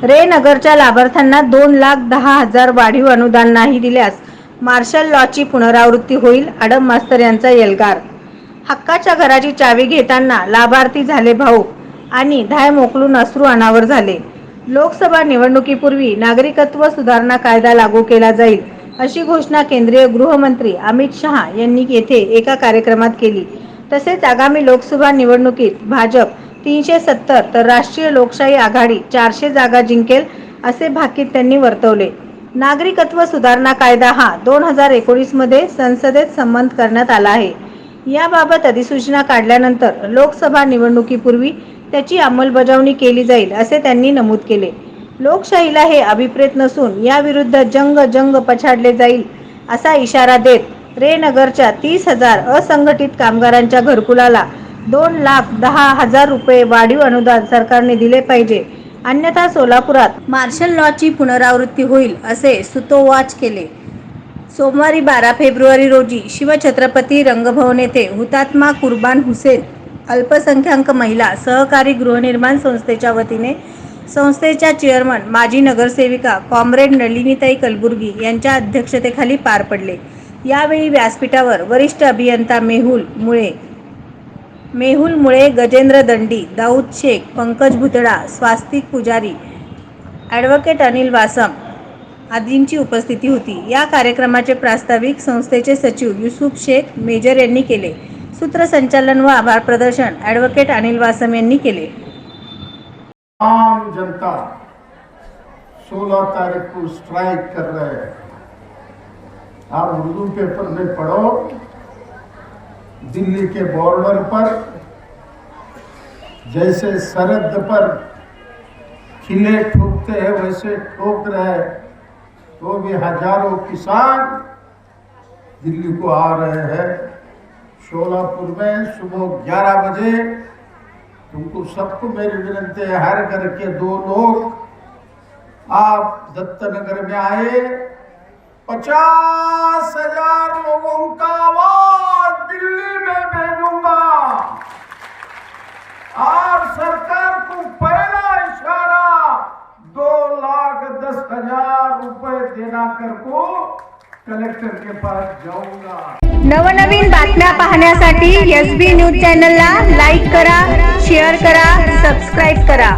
रे नगरच्या लाभार्थ्यांना 2,10,000 वाढीव अनुदान नाही दिल्यास मार्शल लॉची पुनरावृत्ती होईल, आडम मास्तर यांचा एल्गार. हक्काच्या घराची चावी घेताना लाभार्थी झाले भाऊक आणि धाय मोकलून अश्रू अनावर झाले. लोकसभा निवडणुकीपूर्वी नागरिकत्व सुधारणा कायदा लागू केला जाईल अशी घोषणा केंद्रीय गृहमंत्री अमित शहा यांनी येथे एका कार्यक्रमात केली. तसेच आगामी लोकसभा निवडणुकीत भाजप 370 तर राष्ट्रीय लोकशाही आघाडी 400 जागा जिंकेल असे भाकीत त्यांनी वर्तवले. नागरिकत्व सुधारणा कायदा हा 2019 मध्ये संसदेत संमत करण्यात आला आहे. याबाबत अधिसूचना काढल्यानंतर लोकसभा निवडणुकीपूर्वी त्याची अंमलबजावणी केली जाईल असे त्यांनी नमूद केले. लोकशाहीला हे अभिप्रेत नसून याविरुद्ध जंग पछाडले जाईल असा इशारा देत रे नगरच्या 30,000 असंघटित कामगारांच्या घरकुलाला 2,10,000 रुपये वाढीव अनुदान सरकारने दिले पाहिजे, अन्यथा सोलापुरात मार्शल लॉची पुनरावृत्ती होईल असे सुतोवाच केले. सोमवारी 12 फेब्रुवारी रोजी शिवछत्रपती रंगभवन येथे हुतात्मा कुर्बान हुसेन अल्पसंख्याक महिला सहकारी गृहनिर्माण संस्थेच्या वतीने संस्थेच्या चेअरमन माजी नगरसेविका कॉम्रेड नलिनीताई कलबुर्गी यांच्या अध्यक्षतेखाली पार पडले. यावेळी व्यासपीठावर वरिष्ठ अभियंता मेहुल मुळे, गजेंद्र दंडी, दाऊद शेख, पंकज भुतडा, स्वास्तिक पुजारी, ॲडव्होकेट अनिल वासम आदींची उपस्थिती होती. या कार्यक्रमाचे प्रास्ताविक संस्थेचे सचिव युसुफ शेख मेजर यांनी केले. सूत्रसंचालन व आभार प्रदर्शन ॲडव्होकेट अनिल वासम यांनी केले. आम जनता 16 तारीख को स्ट्राइक कर रहे हैं. आप उर्दू पेपर में पढ़ो, दिल्ली के बॉर्डर पर जैसे सरहद पर किले ठोकते हैं वैसे ठोक रहे, तो भी हजारों किसान दिल्ली को आ रहे हैं. शोलापुर में सुबह 11 बजे तुमको सबको मेरी विनती है, हर घर के 2 लोग आप दत्तनगर में आए. 50,000 लोगों का आवाज दिल्ली में भेजूंगा और सरकार को पहला इशारा 2,10,000 रुपए देना कर को कलेक्टर के पास जाऊंगा. नवनवीन बातम्या पाहण्यासाठी SB न्यूज चॅनलला लाईक करा, शेअर करा, सबस्क्राईब करा.